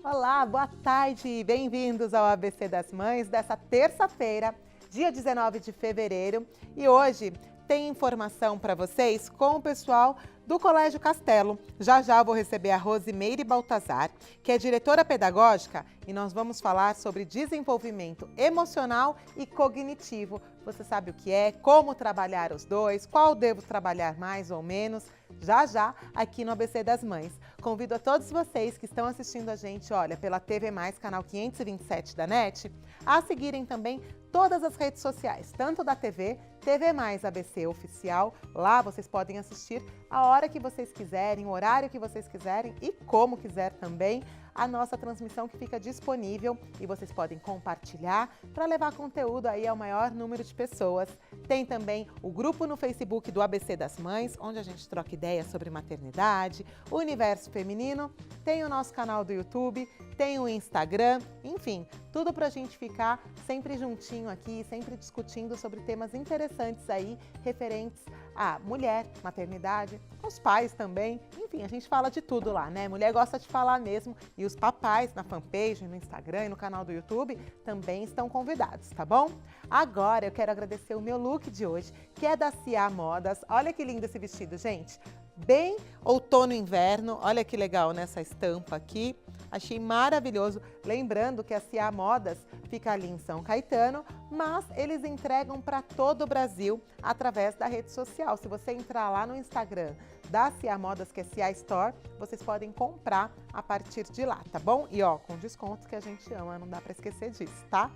Olá, boa tarde, bem-vindos ao ABC das Mães dessa terça-feira, dia 19 de fevereiro. E hoje tem informação para vocês com o pessoal do Colégio Castelo. Já já eu vou receber a Rosimeire Baltazar, que é diretora pedagógica, e nós vamos falar sobre desenvolvimento emocional e cognitivo. Você sabe o que é, como trabalhar os dois, qual devo trabalhar mais ou menos, já já aqui no ABC das Mães. Convido a todos vocês que estão assistindo a gente, olha, pela TV Mais, canal 527 da NET, a seguirem também todas as redes sociais, tanto da TV, TV Mais ABC Oficial. Lá vocês podem assistir a hora que vocês quiserem, o horário que vocês quiserem e como quiser também a nossa transmissão que fica disponível e vocês podem compartilhar para levar conteúdo aí ao maior número de pessoas. Tem também o grupo no Facebook do ABC das Mães, onde a gente troca ideias sobre maternidade, universo feminino, tem o nosso canal do YouTube, tem o Instagram, enfim, tudo para a gente ficar sempre juntinho aqui, sempre discutindo sobre temas interessantes aí, referentes à mulher, maternidade, aos pais também, enfim, a gente fala de tudo lá, né? Mulher gosta de falar mesmo e os papais na fanpage, no Instagram e no canal do YouTube também estão convidados, tá bom? Agora eu quero agradecer o meu look de hoje, que é da Cia Modas. Olha que lindo esse vestido, gente. Bem outono e inverno, olha que legal nessa estampa aqui. Achei maravilhoso. Lembrando que a Cia Modas fica ali em São Caetano, mas eles entregam para todo o Brasil através da rede social. Se você entrar lá no Instagram da Cia Modas, que é Cia Store, vocês podem comprar a partir de lá, tá bom? E ó, com descontos que a gente ama, não dá para esquecer disso, tá?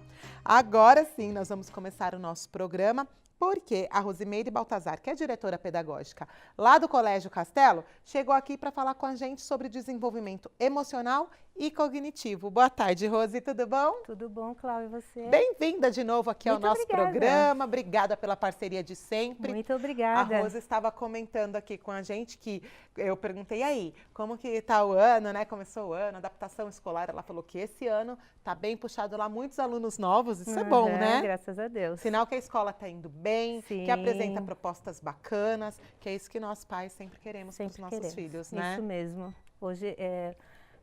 Agora sim, nós vamos começar o nosso programa, porque a Rosimeire Baltazar, que é diretora pedagógica lá do Colégio Castelo, chegou aqui para falar com a gente sobre desenvolvimento emocional e cognitivo. Boa tarde, Rosi, tudo bom? Tudo bom, Cláudia, e você? Bem-vinda de novo aqui ao Muito nosso obrigada. programa. Obrigada pela parceria de sempre. Muito obrigada. A Rosa estava comentando aqui com a gente que eu perguntei, e aí, como que tá o ano, né? Começou o ano, adaptação escolar. Ela falou que esse ano tá bem puxado lá, muitos alunos novos. Isso é bom, né? Graças a Deus. Sinal que a escola tá indo bem, Sim. que apresenta propostas bacanas, que é isso que nós pais sempre queremos para os nossos filhos, né? Isso mesmo. Hoje,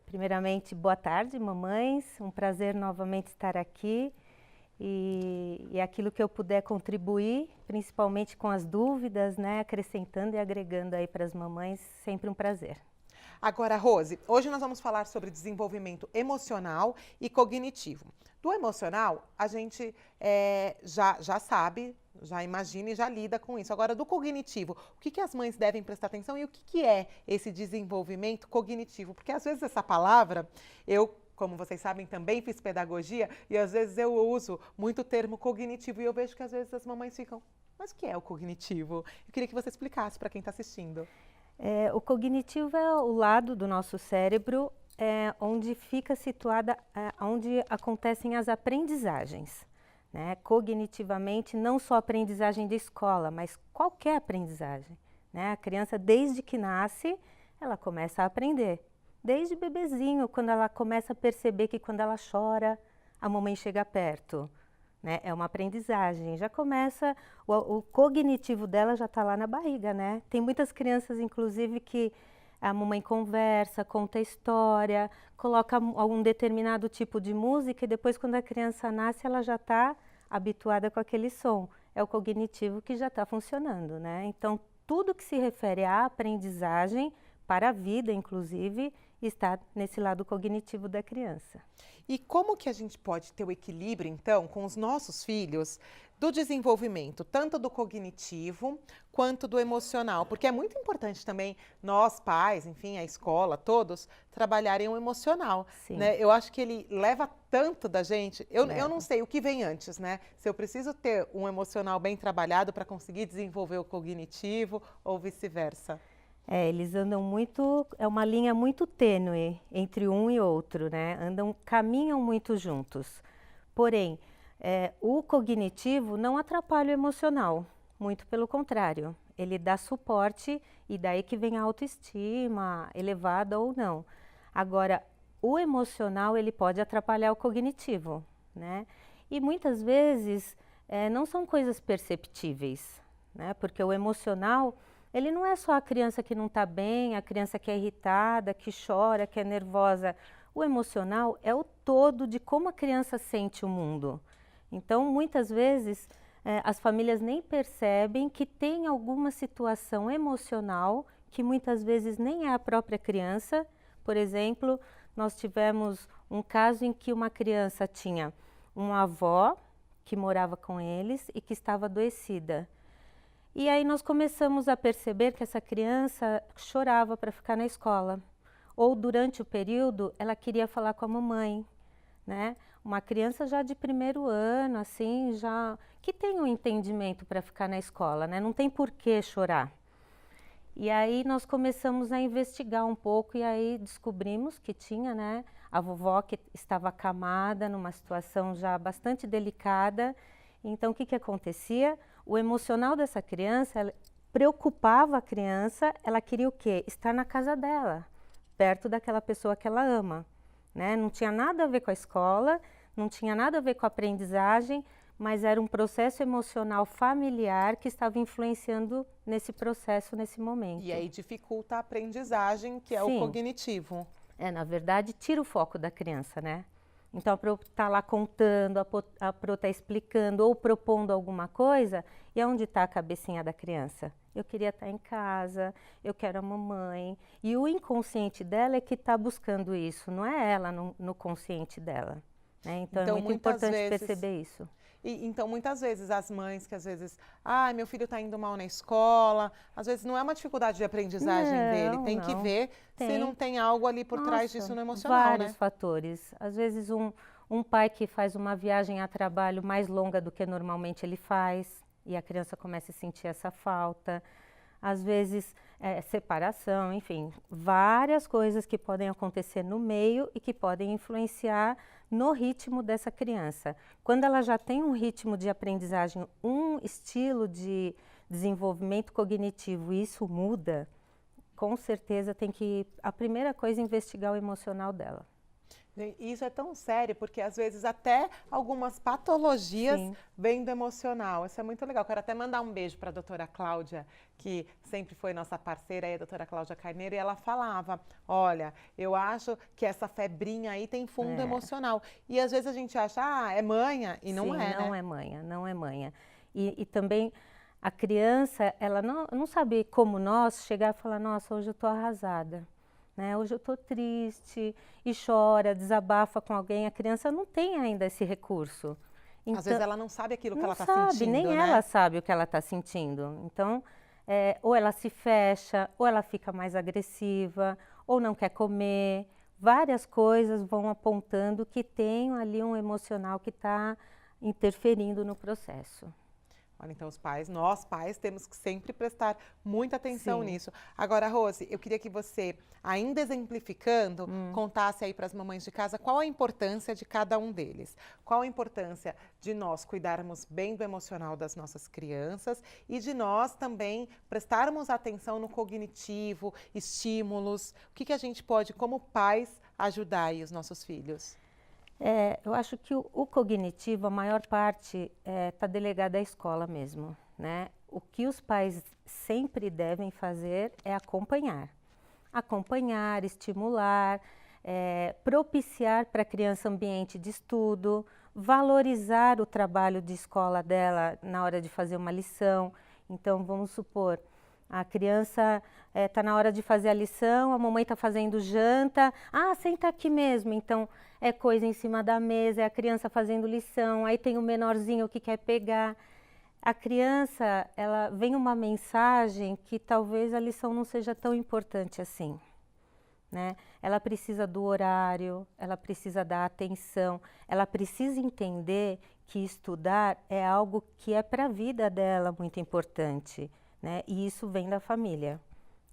primeiramente, boa tarde, mamães. Um prazer novamente estar aqui. E aquilo que eu puder contribuir, principalmente com as dúvidas, né, acrescentando e agregando aí para as mamães, sempre um prazer. Agora, Rose, hoje nós vamos falar sobre desenvolvimento emocional e cognitivo. Do emocional, a gente já sabe, já imagina e já lida com isso. Agora, do cognitivo, o que as mães devem prestar atenção e o que é esse desenvolvimento cognitivo? Porque às vezes essa palavra, como vocês sabem, também fiz pedagogia e às vezes eu uso muito o termo cognitivo e eu vejo que às vezes as mamães ficam, mas o que é o cognitivo? Eu queria que você explicasse para quem está assistindo. O cognitivo é o lado do nosso cérebro onde fica situada, onde acontecem as aprendizagens. Né? Cognitivamente, não só aprendizagem de escola, mas qualquer aprendizagem. Né? A criança, desde que nasce, ela começa a aprender. Desde bebezinho, quando ela começa a perceber que quando ela chora, a mamãe chega perto. Né? É uma aprendizagem, já começa, o cognitivo dela já está lá na barriga, né? Tem muitas crianças, inclusive, que a mamãe conversa, conta história, coloca algum determinado tipo de música e depois quando a criança nasce, ela já está habituada com aquele som. É o cognitivo que já está funcionando, né? Então, tudo que se refere à aprendizagem, para a vida, inclusive, está nesse lado cognitivo da criança. E como que a gente pode ter o equilíbrio, então, com os nossos filhos do desenvolvimento, tanto do cognitivo quanto do emocional? Porque é muito importante também nós, pais, enfim, a escola, todos, trabalharem o emocional. Sim. Né? Eu acho que ele leva tanto da gente, eu não sei o que vem antes, né? Se eu preciso ter um emocional bem trabalhado para conseguir desenvolver o cognitivo ou vice-versa. Eles andam muito, é uma linha muito tênue entre um e outro, né? Caminham muito juntos. Porém, o cognitivo não atrapalha o emocional, muito pelo contrário. Ele dá suporte e daí que vem a autoestima, elevada ou não. Agora, o emocional, ele pode atrapalhar o cognitivo, né? E muitas vezes não são coisas perceptíveis, né? Porque o emocional, ele não é só a criança que não está bem, a criança que é irritada, que chora, que é nervosa. O emocional é o todo de como a criança sente o mundo. Então, muitas vezes, as famílias nem percebem que tem alguma situação emocional que muitas vezes nem é a própria criança. Por exemplo, nós tivemos um caso em que uma criança tinha uma avó que morava com eles e que estava adoecida. E aí nós começamos a perceber que essa criança chorava para ficar na escola. Ou durante o período ela queria falar com a mamãe, né? Uma criança já de primeiro ano, assim, já que tem um entendimento para ficar na escola, né? Não tem por que chorar. E aí nós começamos a investigar um pouco e aí descobrimos que tinha, né, a vovó que estava acamada numa situação já bastante delicada. Então o que que acontecia? O emocional dessa criança preocupava a criança, ela queria o quê? Estar na casa dela, perto daquela pessoa que ela ama, né? Não tinha nada a ver com a escola, não tinha nada a ver com a aprendizagem, mas era um processo emocional familiar que estava influenciando nesse processo, nesse momento. E aí dificulta a aprendizagem, que é Sim. o cognitivo. Na verdade, tira o foco da criança, né? Então, para eu estar lá contando, para eu estar explicando ou propondo alguma coisa, e onde está a cabecinha da criança? Eu queria estar em casa, eu quero a mamãe. E o inconsciente dela é que está buscando isso, não é ela no consciente dela, né? Então é muito importante perceber isso. Então, muitas vezes, as mães que às vezes, meu filho está indo mal na escola, às vezes não é uma dificuldade de aprendizagem dele, tem que ver se não tem algo ali por trás disso no emocional, vários fatores. Às vezes um pai que faz uma viagem a trabalho mais longa do que normalmente ele faz, e a criança começa a sentir essa falta. Às vezes, separação, enfim, várias coisas que podem acontecer no meio e que podem influenciar no ritmo dessa criança. Quando ela já tem um ritmo de aprendizagem, um estilo de desenvolvimento cognitivo e isso muda, com certeza tem que, a primeira coisa, investigar o emocional dela. Isso é tão sério, porque às vezes até algumas patologias vêm do emocional. Isso é muito legal. Quero até mandar um beijo para a doutora Cláudia, que sempre foi nossa parceira aí, a doutora Cláudia Carneiro, e ela falava, olha, eu acho que essa febrinha aí tem fundo emocional. E às vezes a gente acha, é manha, e não é, não né? é manha, não é manha. E também a criança, ela não sabe como nós chegar e falar, nossa, hoje eu estou arrasada. Né? Hoje eu estou triste e chora, desabafa com alguém. A criança não tem ainda esse recurso. Então, às vezes ela não sabe aquilo que ela está sentindo, nem né? ela sabe o que ela está sentindo. Então, ou ela se fecha, ou ela fica mais agressiva, ou não quer comer. Várias coisas vão apontando que tem ali um emocional que está interferindo no processo. Olha, então nós pais, temos que sempre prestar muita atenção nisso. Agora, Rose, eu queria que você, ainda exemplificando, contasse aí para as mamães de casa qual a importância de cada um deles. Qual a importância de nós cuidarmos bem do emocional das nossas crianças e de nós também prestarmos atenção no cognitivo, estímulos. O que a gente pode, como pais, ajudar aí os nossos filhos? Eu acho que o cognitivo, a maior parte está delegada à escola mesmo, né? O que os pais sempre devem fazer é acompanhar. Acompanhar, estimular, propiciar para a criança ambiente de estudo, valorizar o trabalho de escola dela na hora de fazer uma lição. Então, vamos supor, a criança está na hora de fazer a lição, a mamãe está fazendo janta, senta aqui mesmo. Então, é coisa em cima da mesa, é a criança fazendo lição, aí tem o menorzinho que quer pegar. A criança, ela vem uma mensagem que talvez a lição não seja tão importante assim, né? Ela precisa do horário, ela precisa da atenção, ela precisa entender que estudar é algo que é para a vida dela muito importante, né? E isso vem da família.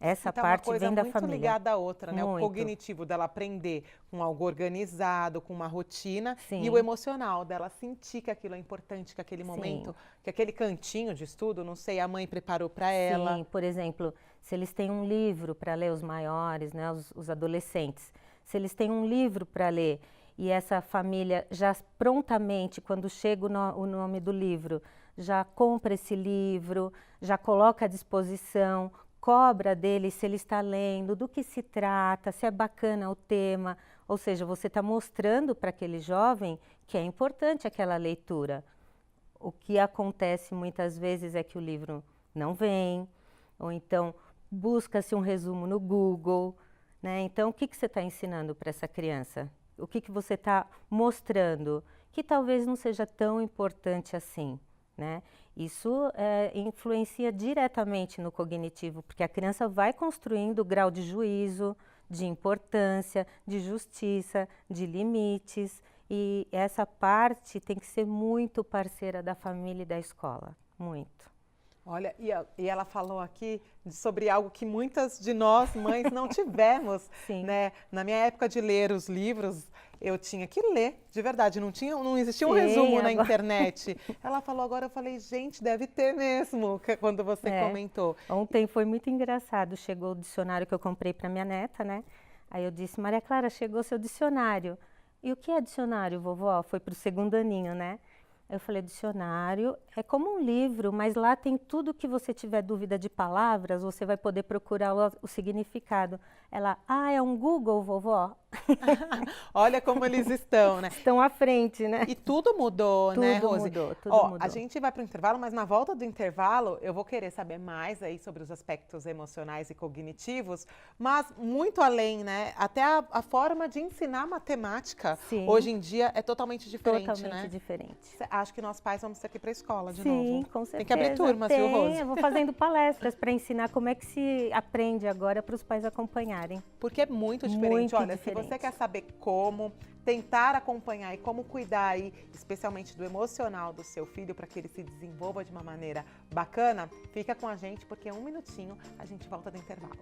Essa parte vem da família. Uma coisa muito ligada à outra, né? O cognitivo dela aprender com algo organizado, com uma rotina, e o emocional dela sentir que aquilo é importante, que aquele momento, que aquele cantinho de estudo, não sei, a mãe preparou para ela. Sim, por exemplo, se eles têm um livro para ler, os maiores, né, os adolescentes, se eles têm um livro para ler e essa família já prontamente, quando chega o nome do livro, já compra esse livro, já coloca à disposição, cobra dele se ele está lendo, do que se trata, se é bacana o tema. Ou seja, você está mostrando para aquele jovem que é importante aquela leitura. O que acontece muitas vezes é que o livro não vem, ou então busca-se um resumo no Google, né? Então, o que você está ensinando para essa criança? O que você está mostrando? Que talvez não seja tão importante assim, né? Isso influencia diretamente no cognitivo, porque a criança vai construindo o grau de juízo, de importância, de justiça, de limites, e essa parte tem que ser muito parceira da família e da escola, muito. Olha, e ela falou aqui sobre algo que muitas de nós, mães, não tivemos, né? Na minha época de ler os livros, eu tinha que ler, de verdade, não existia um resumo na internet. Ela falou agora, eu falei, gente, deve ter mesmo, quando você comentou. Ontem foi muito engraçado, chegou o dicionário que eu comprei para minha neta, né? Aí eu disse, Maria Clara, chegou seu dicionário. E o que é dicionário, vovó? Foi para o 2º aninho, né? Eu falei, dicionário é como um livro, mas lá tem tudo que você tiver dúvida de palavras, você vai poder procurar o significado. Ela, é um Google, vovó? Olha como eles estão, né? Estão à frente, né? E tudo mudou, né, Rose? Tudo mudou. A gente vai para o intervalo, mas na volta do intervalo eu vou querer saber mais aí sobre os aspectos emocionais e cognitivos, mas muito além, né? Até a forma de ensinar matemática, hoje em dia, é totalmente diferente, né? Totalmente diferente. Acho que nós pais vamos ter que ir para a escola de novo. Sim, com certeza. Tem que abrir turmas, viu, Rose? Eu vou fazendo palestras para ensinar como é que se aprende agora para os pais acompanharem. Porque é muito diferente. Muito Olha, diferente. Se você quer saber como tentar acompanhar e como cuidar aí, especialmente do emocional do seu filho, para que ele se desenvolva de uma maneira bacana, fica com a gente, porque em um minutinho a gente volta do intervalo.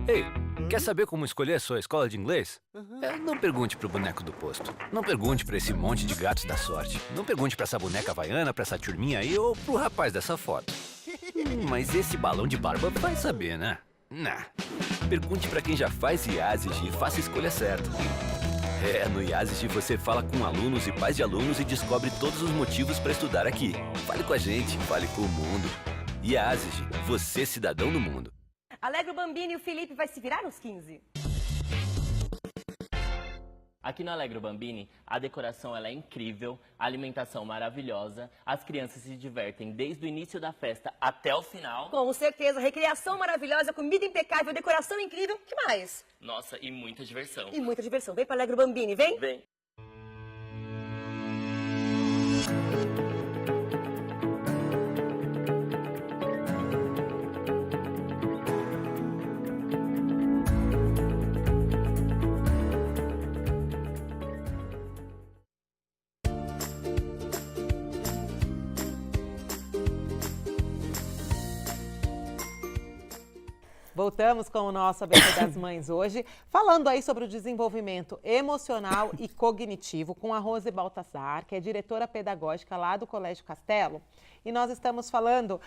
Ei, quer saber como escolher a sua escola de inglês? Não pergunte pro boneco do posto. Não pergunte pra esse monte de gatos da sorte. Não pergunte pra essa boneca havaiana, pra essa turminha aí ou pro rapaz dessa foto. Mas esse balão de barba vai saber, né? Pergunte pra quem já faz IASIG e faça a escolha certa. No IASIG você fala com alunos e pais de alunos e descobre todos os motivos pra estudar aqui. Fale com a gente, fale com o mundo. IASIG, você cidadão do mundo. Alegro Bambini e o Felipe vai se virar nos 15. Aqui no Alegro Bambini, a decoração ela é incrível, a alimentação maravilhosa, as crianças se divertem desde o início da festa até o final. Com certeza, recreação maravilhosa, comida impecável, decoração incrível, que mais? Nossa, e muita diversão. E muita diversão. Vem para Alegro Bambini, vem? Vem. Voltamos com o nosso ABC das Mães hoje, falando aí sobre o desenvolvimento emocional e cognitivo com a Rose Baltazar, que é diretora pedagógica lá do Colégio Castelo. E nós estávamos falando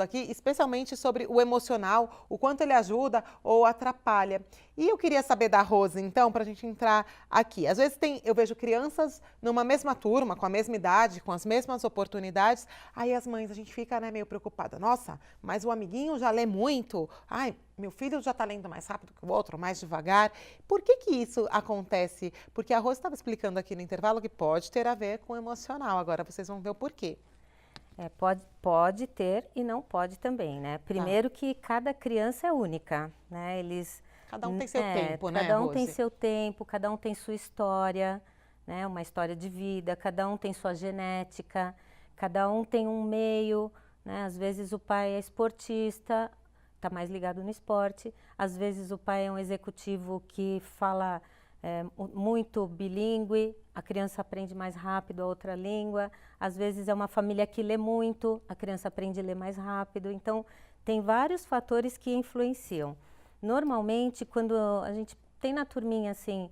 aqui especialmente sobre o emocional, o quanto ele ajuda ou atrapalha. E eu queria saber da Rose, então, para a gente entrar aqui. Às vezes eu vejo crianças numa mesma turma, com a mesma idade, com as mesmas oportunidades, aí as mães, a gente fica meio preocupada. Nossa, mas o amiguinho já lê muito. Ai, meu filho já está lendo mais rápido que o outro, mais devagar. Por que isso acontece? Porque a Rose estava explicando aqui no intervalo que pode ter a ver com o emocional. Agora vocês vão ver o porquê. Pode ter e não pode também, né? Primeiro que cada criança é única, né? Cada um tem seu tempo, né, Cada um Rose? tem seu tempo, cada um tem sua história, né? Uma história de vida, cada um tem sua genética, cada um tem um meio, né? Às vezes o pai é esportista, está mais ligado no esporte. Às vezes o pai é um executivo que fala muito bilíngue, a criança aprende mais rápido a outra língua. Às vezes é uma família que lê muito, a criança aprende a ler mais rápido. Então, tem vários fatores que influenciam. Normalmente, quando a gente tem na turminha, assim,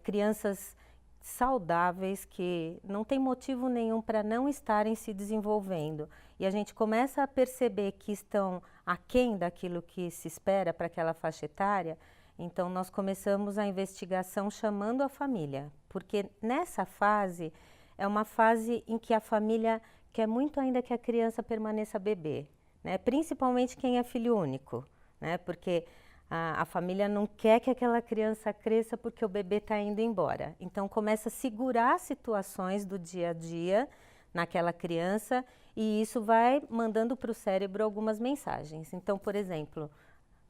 crianças saudáveis que não tem motivo nenhum para não estarem se desenvolvendo, e a gente começa a perceber que estão aquém daquilo que se espera para aquela faixa etária, então nós começamos a investigação chamando a família, porque nessa fase é uma fase em que a família quer muito ainda que a criança permaneça bebê, né? Principalmente quem é filho único, né? Porque a família não quer que aquela criança cresça porque o bebê está indo embora. Então começa a segurar situações do dia a dia naquela criança e isso vai mandando para o cérebro algumas mensagens. Então, por exemplo,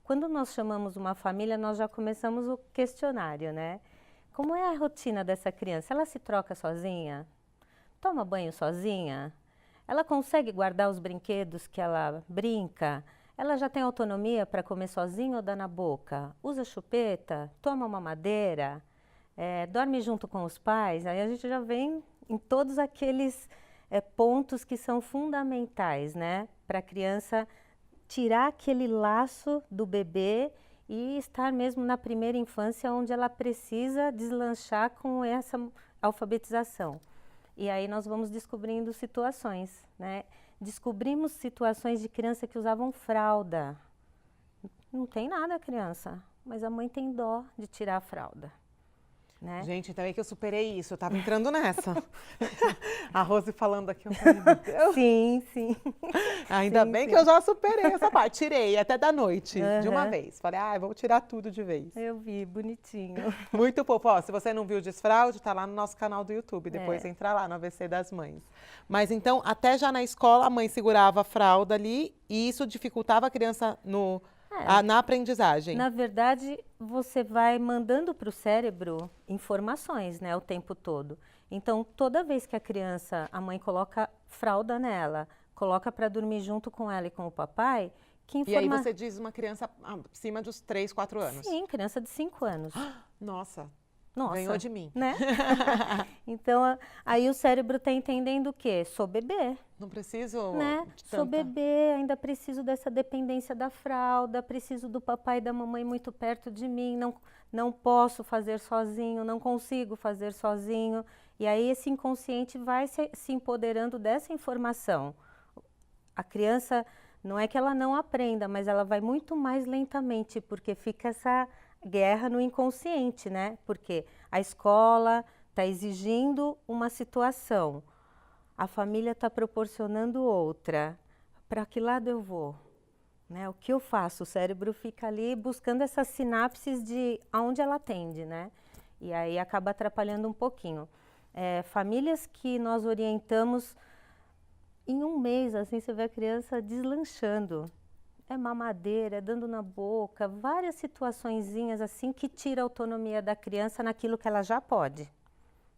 quando nós chamamos uma família, nós já começamos o questionário, né? Como é a rotina dessa criança? Ela se troca sozinha? Toma banho sozinha? Ela consegue guardar os brinquedos que ela brinca? Ela já tem autonomia para comer sozinha ou dá na boca? Usa chupeta? Toma mamadeira? Dorme junto com os pais? Aí a gente já vem em todos aqueles pontos que são fundamentais, né? Para a criança tirar aquele laço do bebê e estar mesmo na primeira infância, onde ela precisa deslanchar com essa alfabetização. E aí nós vamos descobrindo situações, né? Descobrimos situações de criança que usavam fralda. Não tem nada, criança, mas a mãe tem dó de tirar a fralda, né? Gente, então é que eu superei isso, eu tava entrando nessa. A Rose falando aqui, eu falei, meu Deus. Sim, sim. Ainda Sim, bem sim. que eu já superei essa parte, tirei até da noite, de uma Aham. vez. Falei, vou tirar tudo de vez. Eu vi, bonitinho. Muito fofo. Ó, se você não viu o desfraude, tá lá no nosso canal do YouTube. Depois É. entra lá no AVC das Mães. Mas então, até já na escola, a mãe segurava a fralda ali e isso dificultava a criança na aprendizagem. Na verdade, você vai mandando para o cérebro informações, né, o tempo todo. Então, toda vez que a mãe coloca fralda nela, coloca para dormir junto com ela e com o papai, que E aí você diz uma criança acima dos 3, 4 anos. Sim, criança de 5 anos. Nossa, Nossa, ganhou de mim. né? Então, aí o cérebro está entendendo o quê? Sou bebê. Não preciso Né? de Sou tanta... bebê, ainda preciso dessa dependência da fralda, preciso do papai e da mamãe muito perto de mim, não posso fazer sozinho, não consigo fazer sozinho. E aí esse inconsciente vai se empoderando dessa informação. A criança, não é que ela não aprenda, mas ela vai muito mais lentamente, porque fica essa guerra no inconsciente, né? Porque a escola está exigindo uma situação. A família está proporcionando outra. Para que lado eu vou? Né? O que eu faço? O cérebro fica ali buscando essas sinapses de aonde ela atende, né? E aí acaba atrapalhando um pouquinho. Famílias que nós orientamos, em um mês, assim, você vê a criança deslanchando. É mamadeira, é dando na boca, várias situaçõezinhas assim que tira a autonomia da criança naquilo que ela já pode,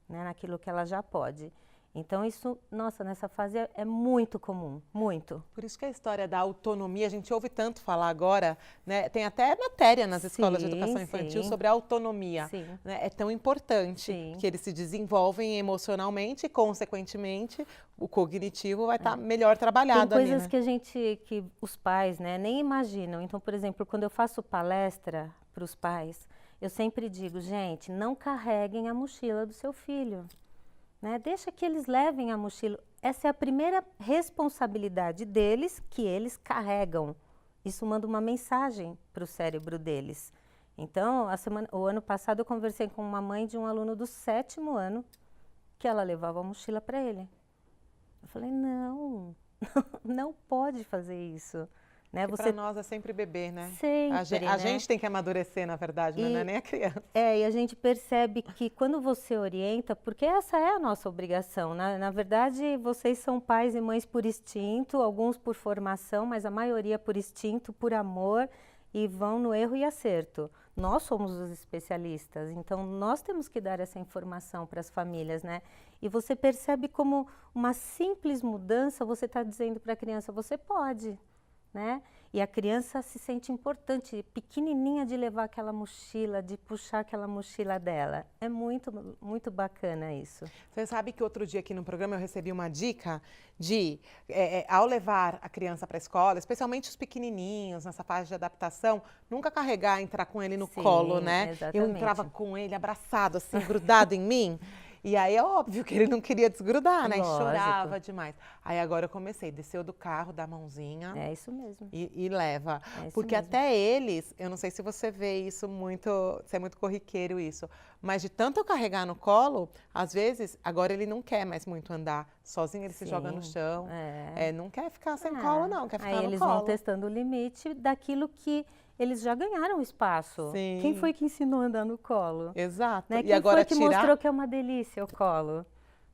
né? Naquilo que ela já pode. Então isso, nossa, nessa fase é muito comum, muito. Por isso que a história da autonomia, a gente ouve tanto falar agora, né? Tem até matéria nas escolas de educação infantil sim. sobre a autonomia. Sim. Né? É tão importante Sim. que eles se desenvolvem emocionalmente e, consequentemente, o cognitivo vai estar melhor trabalhado Tem ali, coisas né? que os pais, né, nem imaginam. Então, por exemplo, quando eu faço palestra para os pais, eu sempre digo, gente, não carreguem a mochila do seu filho. Né? Deixa que eles levem a mochila. Essa é a primeira responsabilidade deles que eles carregam. Isso manda uma mensagem para o cérebro deles. Então, o ano passado eu conversei com uma mãe de um aluno do 7º ano que ela levava a mochila para ele. Eu falei, não, não pode fazer isso. Né? Para nós é sempre bebê, né? Sempre, a né? gente tem que amadurecer, na verdade, não é nem a criança. E a gente percebe que quando você orienta, porque essa é a nossa obrigação, na verdade vocês são pais e mães por instinto, alguns por formação, mas a maioria por instinto, por amor, e vão no erro e acerto. Nós somos os especialistas, então nós temos que dar essa informação para as famílias, né? E você percebe como uma simples mudança, você está dizendo para a criança, você pode. Né? E a criança se sente importante, pequenininha, de levar aquela mochila, de puxar aquela mochila dela. É muito, muito bacana isso. Você sabe que outro dia aqui no programa eu recebi uma dica de, ao levar a criança para a escola, especialmente os pequenininhos, nessa fase de adaptação, nunca carregar, entrar com ele no Sim, colo, né? exatamente. Eu entrava com ele abraçado, assim, grudado em mim. E aí é óbvio que ele não queria desgrudar, né? E Lógico. chorava demais. Aí agora eu comecei, desceu do carro, dá a mãozinha. É isso mesmo. E leva. É isso Porque mesmo. até eles, eu não sei se você vê isso muito, se é muito corriqueiro isso, mas de tanto eu carregar no colo, às vezes, agora ele não quer mais muito andar sozinho, ele se joga no Sim, chão. é. Não quer ficar sem colo, não, quer ficar Aí no eles colo. vão testando o limite daquilo que eles já ganharam espaço. Sim. Quem foi que ensinou a andar no colo? Exato. Né? E Quem agora foi que tirar... mostrou que é uma delícia o colo?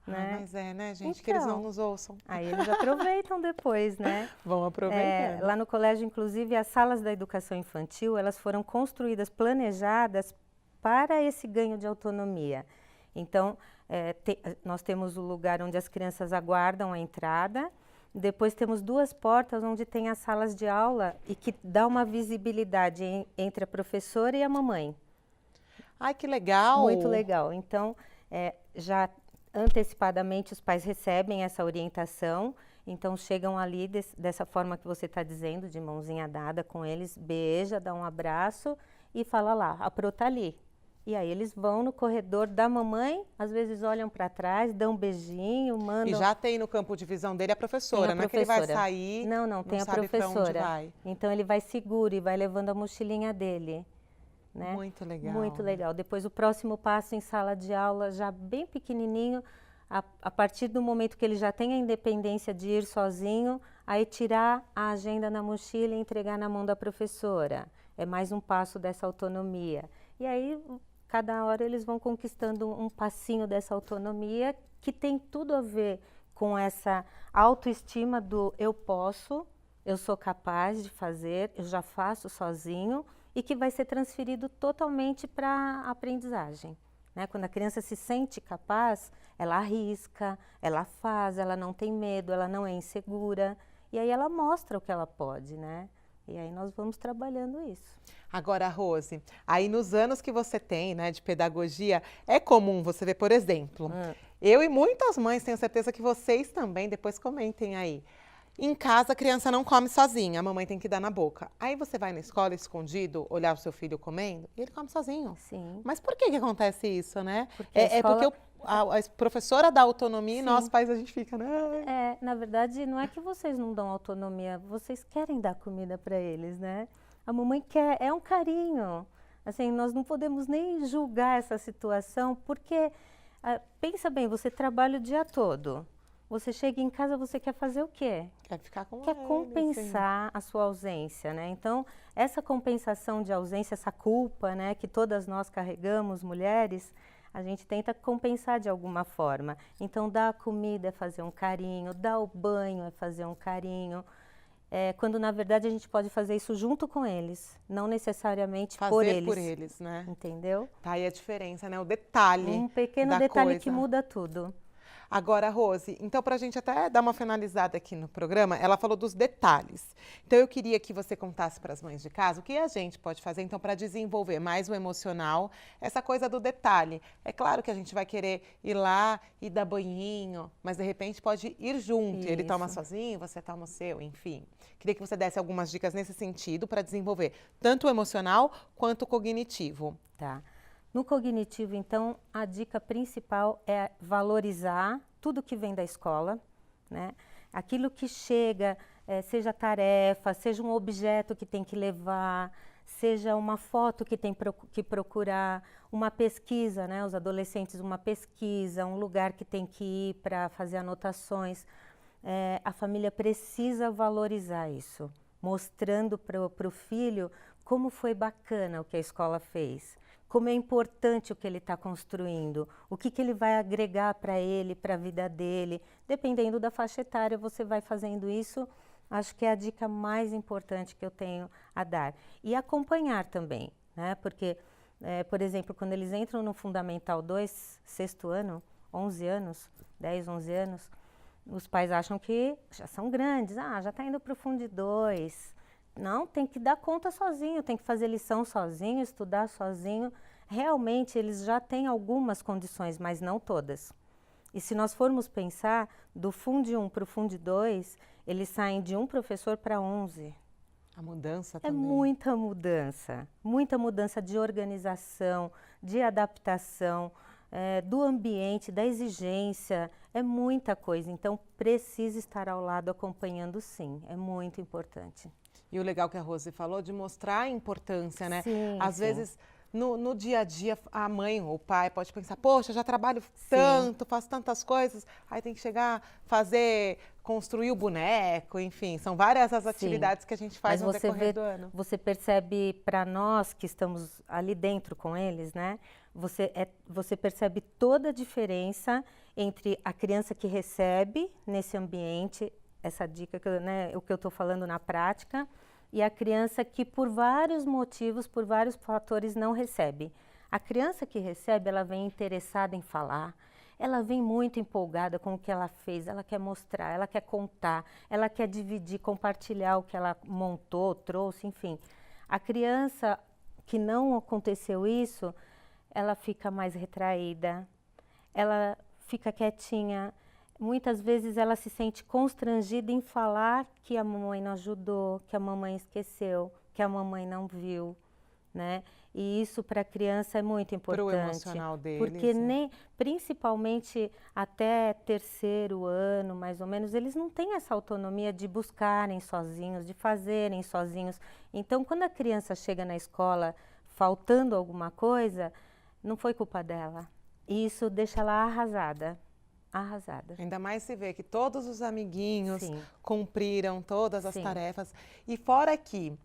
Ah, Né? mas né, gente, que eles não Então, nos ouçam. Aí eles aproveitam depois, né? Vão aproveitar. Lá no colégio, inclusive, as salas da educação infantil, elas foram construídas, planejadas para esse ganho de autonomia. Então, nós temos o lugar onde as crianças aguardam a entrada, depois temos 2 portas onde tem as salas de aula e que dá uma visibilidade entre a professora e a mamãe. Ai, que legal! Muito legal. Então, já antecipadamente os pais recebem essa orientação, então chegam ali dessa forma que você está dizendo, de mãozinha dada com eles, beija, dá um abraço e fala lá, a Pro tá ali. E aí eles vão no corredor da mamãe, às vezes olham para trás, dão um beijinho, mandam... E já tem no campo de visão dele a professora, Tem a não é que ele vai professora. sair, Não, tem a sabe pra onde professora. vai. Então ele vai seguro e vai levando a mochilinha dele. Né? Muito legal. Muito legal. Depois o próximo passo em sala de aula, já bem pequenininho, a partir do momento que ele já tem a independência de ir sozinho, aí tirar a agenda na mochila e entregar na mão da professora. É mais um passo dessa autonomia. E aí, cada hora eles vão conquistando um passinho dessa autonomia que tem tudo a ver com essa autoestima do eu posso, eu sou capaz de fazer, eu já faço sozinho, e que vai ser transferido totalmente para a aprendizagem. Né? Quando a criança se sente capaz, ela arrisca, ela faz, ela não tem medo, ela não é insegura, e aí ela mostra o que ela pode, né? E aí nós vamos trabalhando isso. Agora, Rose, aí nos anos que você tem, né, de pedagogia, é comum você ver, por exemplo, eu e muitas mães, tenho certeza que vocês também, depois comentem aí. Em casa, a criança não come sozinha, a mamãe tem que dar na boca. Aí você vai na escola escondido, olhar o seu filho comendo, e ele come sozinho. Sim. Mas por que acontece isso, né? Porque a escola... porque a professora dá autonomia. Sim. E nós pais a gente fica, né? Na verdade, não é que vocês não dão autonomia, vocês querem dar comida para eles, né? A mamãe quer, é um carinho. Assim, nós não podemos nem julgar essa situação, porque, pensa bem, você trabalha o dia todo. Você chega em casa, você quer fazer o quê? Quer ficar com Quer ele, compensar a sua ausência, né? Então, essa compensação de ausência, essa culpa, né, que todas nós carregamos, mulheres, a gente tenta compensar de alguma forma. Então, dar a comida é fazer um carinho, dar o banho é fazer um carinho. Quando, na verdade, a gente pode fazer isso junto com eles, não necessariamente por eles. Fazer por eles, né? Entendeu? Tá aí a diferença, né? O detalhe. Um pequeno da detalhe coisa. que muda tudo. Agora, Rose, então para a gente até dar uma finalizada aqui no programa, ela falou dos detalhes. Então eu queria que você contasse para as mães de casa o que a gente pode fazer então para desenvolver mais o emocional, essa coisa do detalhe. É claro que a gente vai querer ir lá e dar banhinho, mas de repente pode ir junto. Isso. Ele toma sozinho, você toma o seu, enfim. Queria que você desse algumas dicas nesse sentido para desenvolver tanto o emocional quanto o cognitivo. Tá. No cognitivo, então, a dica principal é valorizar tudo que vem da escola, né? Aquilo que chega, seja tarefa, seja um objeto que tem que levar, seja uma foto que tem que procurar, uma pesquisa, né? Os adolescentes, uma pesquisa, um lugar que tem que ir para fazer anotações. A família precisa valorizar isso, mostrando para o filho como foi bacana o que a escola fez. Como é importante o que ele está construindo, o que ele vai agregar para ele, para a vida dele. Dependendo da faixa etária, você vai fazendo isso. Acho que é a dica mais importante que eu tenho a dar. E acompanhar também, né? Porque, por exemplo, quando eles entram no Fundamental 2, 6º ano, 11 anos, 10, 11 anos, os pais acham que já são grandes. Já está indo para o Fundo 2. Não, tem que dar conta sozinho, tem que fazer lição sozinho, estudar sozinho. Realmente, eles já têm algumas condições, mas não todas. E se nós formos pensar, do Fundo 1 para o Fundo 2, eles saem de um professor para 11. A mudança É também. muita mudança de organização, de adaptação, do ambiente, da exigência, é muita coisa. Então, precisa estar ao lado acompanhando, sim, é muito importante. E o legal que a Rose falou de mostrar a importância, né? Sim, Às sim. vezes, no dia a dia, a mãe ou o pai pode pensar, poxa, já trabalho tanto, faço tantas coisas, aí tem que chegar, construir o boneco, enfim, são várias as atividades que a gente faz no decorrer do ano. Você percebe, para nós que estamos ali dentro com eles, né? Você percebe toda a diferença entre a criança que recebe nesse ambiente, essa dica, né, o que eu estou falando na prática, e a criança que por vários motivos, por vários fatores não recebe. A criança que recebe, ela vem interessada em falar, ela vem muito empolgada com o que ela fez, ela quer mostrar, ela quer contar, ela quer dividir, compartilhar o que ela montou, trouxe, enfim. A criança que não aconteceu isso, ela fica mais retraída, ela fica quietinha. Muitas vezes ela se sente constrangida em falar que a mamãe não ajudou, que a mamãe esqueceu, que a mamãe não viu, né? E isso para a criança é muito importante. Para o emocional deles. Porque principalmente até terceiro ano, mais ou menos, eles não têm essa autonomia de buscarem sozinhos, de fazerem sozinhos. Então, quando a criança chega na escola faltando alguma coisa, não foi culpa dela. E isso deixa ela arrasada. Ainda mais se vê que todos os amiguinhos Sim. cumpriram todas as Sim. tarefas. E fora que,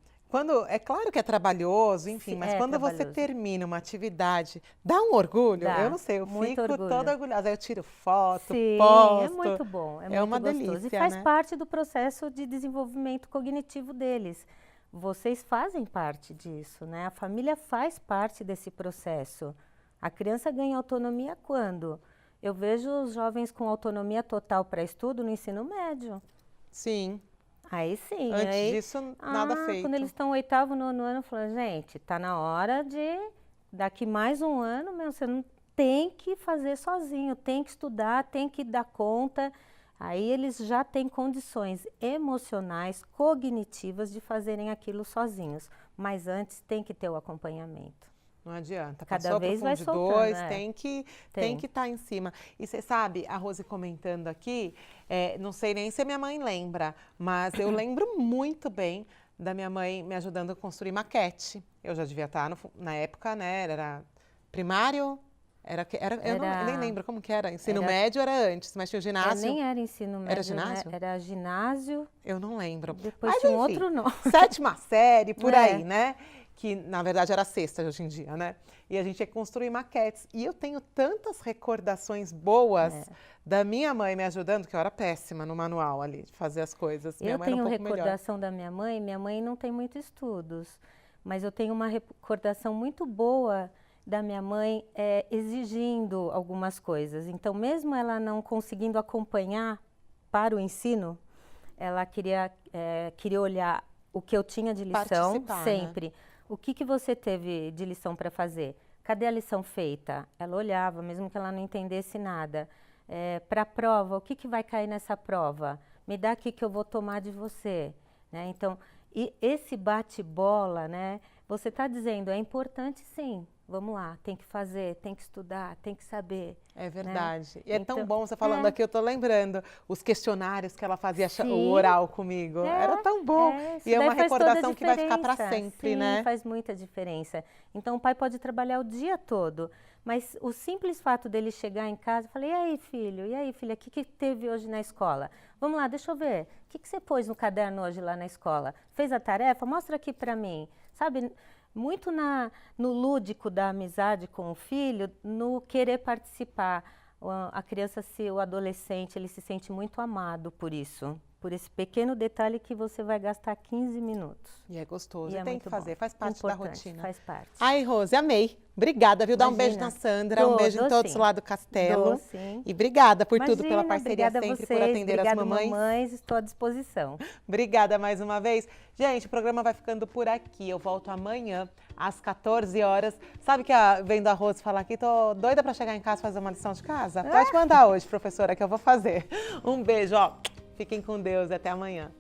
é claro que é trabalhoso, enfim, Sim, mas é quando você trabalhoso. termina uma atividade, dá um orgulho? Dá, Eu não sei, eu muito fico orgulho. toda orgulhosa. Aí eu tiro foto, Sim, posto. é muito bom, é É uma muito gostoso. delícia, E faz né? parte do processo de desenvolvimento cognitivo deles. Vocês fazem parte disso, né? A família faz parte desse processo. A criança ganha autonomia quando? Eu vejo os jovens com autonomia total para estudo no ensino médio. Sim. Aí sim. Antes aí, disso, nada feito. Quando eles estão no oitavo, nono ano, eu falo, gente, tá na hora daqui mais um ano, você não tem que fazer sozinho, tem que estudar, tem que dar conta. Aí eles já têm condições emocionais, cognitivas de fazerem aquilo sozinhos. Mas antes tem que ter o acompanhamento. Não adianta. Cada Passou vez pro vai Fundo soltando, 2, é. tem que Tem. estar em cima. E você sabe, a Rose comentando aqui, não sei nem se a minha mãe lembra, mas eu lembro muito bem da minha mãe me ajudando a construir maquete. Eu já devia estar na época, né? Era primário, eu nem lembro como que era. Ensino médio era antes, mas tinha o ginásio. Nem era ensino médio, Era ginásio? né? Era ginásio. Eu não lembro. Depois Mas, tinha um enfim, outro nome. 7ª série, por É. aí, né? Que na verdade era 6ª hoje em dia, né? E a gente ia construir maquetes. E eu tenho tantas recordações boas da minha mãe me ajudando, que eu era péssima no manual ali, de fazer as coisas. Minha Eu mãe era tenho um pouco melhor. recordação da minha mãe não tem muitos estudos, mas eu tenho uma recordação muito boa da minha mãe exigindo algumas coisas. Então, mesmo ela não conseguindo acompanhar para o ensino, ela queria olhar o que eu tinha de lição Participar, sempre. né? O que você teve de lição para fazer? Cadê a lição feita? Ela olhava, mesmo que ela não entendesse nada. Para a prova, o que vai cair nessa prova? Me dá aqui que eu vou tomar de você. Né? Então, e esse bate-bola, né? Você está dizendo, é importante sim. Vamos lá, tem que fazer, tem que estudar, tem que saber. É verdade. Né? E é tão Então, bom você falando aqui, eu tô lembrando os questionários que ela fazia, Sim. o oral comigo. Era tão bom. Isso E é daí uma faz toda a recordação que vai ficar para diferença. sempre, Sim, né? faz muita diferença. Então, o pai pode trabalhar o dia todo, mas o simples fato dele chegar em casa, eu falei, e aí, filha, o que teve hoje na escola? Vamos lá, deixa eu ver. O que você pôs no caderno hoje lá na escola? Fez a tarefa? Mostra aqui para mim. Sabe, muito no lúdico da amizade com o filho, no querer participar. A criança, o adolescente, ele se sente muito amado por isso. por esse pequeno detalhe que você vai gastar 15 minutos. E é gostoso, E é tem muito que fazer, bom. faz parte da Importante, rotina. Faz parte. Ai, Rose, amei. Obrigada, viu? Dá um beijo Imagina. na Sandra, um beijo em Dou todos sim. lá do Castelo. Dou, sim. E obrigada por tudo, pela Imagina, parceria obrigada a sempre, vocês, por atender obrigada, as mamães. mamães, estou à disposição. Obrigada mais uma vez. Gente, o programa vai ficando por aqui. Eu volto amanhã, às 14 horas. Sabe que vendo a Rose falar aqui, tô doida pra chegar em casa e fazer uma lição de casa? Pode mandar hoje, professora, que eu vou fazer. Um beijo, ó. Fiquem com Deus e até amanhã.